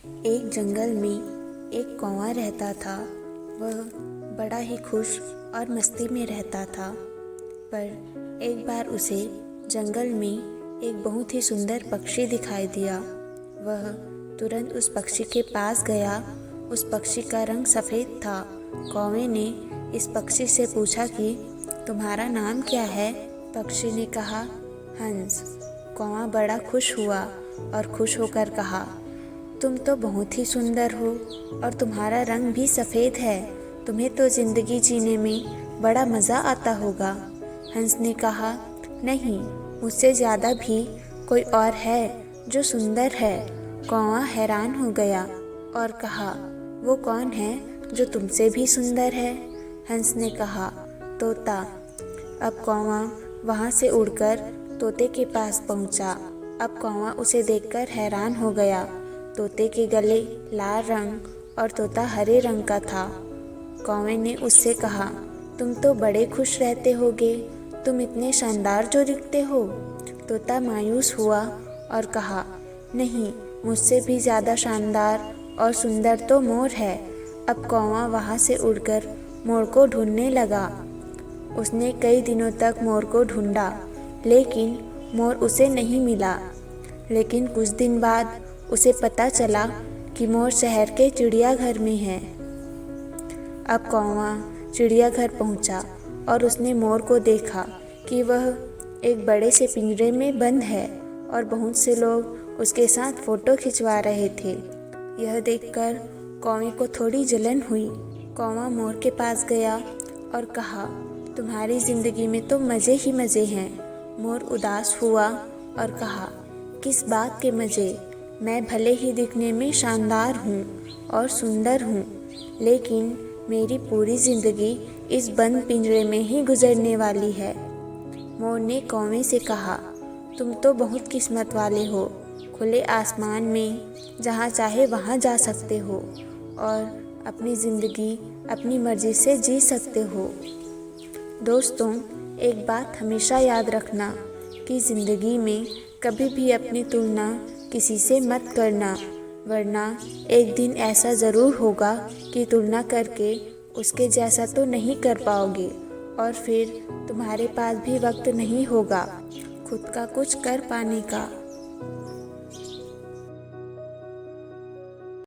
एक जंगल में एक कौवा रहता था। वह बड़ा ही खुश और मस्ती में रहता था। पर एक बार उसे जंगल में एक बहुत ही सुंदर पक्षी दिखाई दिया। वह तुरंत उस पक्षी के पास गया। उस पक्षी का रंग सफ़ेद था। कौवे ने इस पक्षी से पूछा कि तुम्हारा नाम क्या है? पक्षी ने कहा, हंस। कौवा बड़ा खुश हुआ और खुश होकर कहा, तुम तो बहुत ही सुंदर हो और तुम्हारा रंग भी सफ़ेद है। तुम्हें तो ज़िंदगी जीने में बड़ा मज़ा आता होगा। हंस ने कहा, नहीं, मुझसे ज़्यादा भी कोई और है जो सुंदर है। कौवा हैरान हो गया और कहा, वो कौन है जो तुमसे भी सुंदर है? हंस ने कहा, तोता। अब कौवा वहाँ से उड़कर तोते के पास पहुँचा। अब कौवा उसे देखकर हैरान हो गया। तोते के गले लाल रंग और तोता हरे रंग का था। कौवे ने उससे कहा, तुम तो बड़े खुश रहते होगे, तुम इतने शानदार जो दिखते हो। तोता मायूस हुआ और कहा, नहीं, मुझसे भी ज़्यादा शानदार और सुंदर तो मोर है। अब कौवा वहाँ से उड़कर मोर को ढूंढने लगा। उसने कई दिनों तक मोर को ढूंढा, लेकिन मोर उसे नहीं मिला। लेकिन कुछ दिन बाद उसे पता चला कि मोर शहर के चिड़ियाघर में है। अब कौवा चिड़ियाघर पहुंचा और उसने मोर को देखा कि वह एक बड़े से पिंजरे में बंद है और बहुत से लोग उसके साथ फ़ोटो खिंचवा रहे थे। यह देखकर कौवे को थोड़ी जलन हुई। कौवा मोर के पास गया और कहा, तुम्हारी ज़िंदगी में तो मज़े ही मज़े हैं। मोर उदास हुआ और कहा, किस बात के मज़े? मैं भले ही दिखने में शानदार हूँ और सुंदर हूँ, लेकिन मेरी पूरी ज़िंदगी इस बंद पिंजरे में ही गुजरने वाली है। मोर ने कौवे से कहा, तुम तो बहुत किस्मत वाले हो। खुले आसमान में जहाँ चाहे वहाँ जा सकते हो और अपनी ज़िंदगी अपनी मर्ज़ी से जी सकते हो। दोस्तों, एक बात हमेशा याद रखना कि ज़िंदगी में कभी भी अपनी तुलना किसी से मत करना, वरना एक दिन ऐसा ज़रूर होगा कि तुलना करके उसके जैसा तो नहीं कर पाओगे और फिर तुम्हारे पास भी वक्त नहीं होगा खुद का कुछ कर पाने का।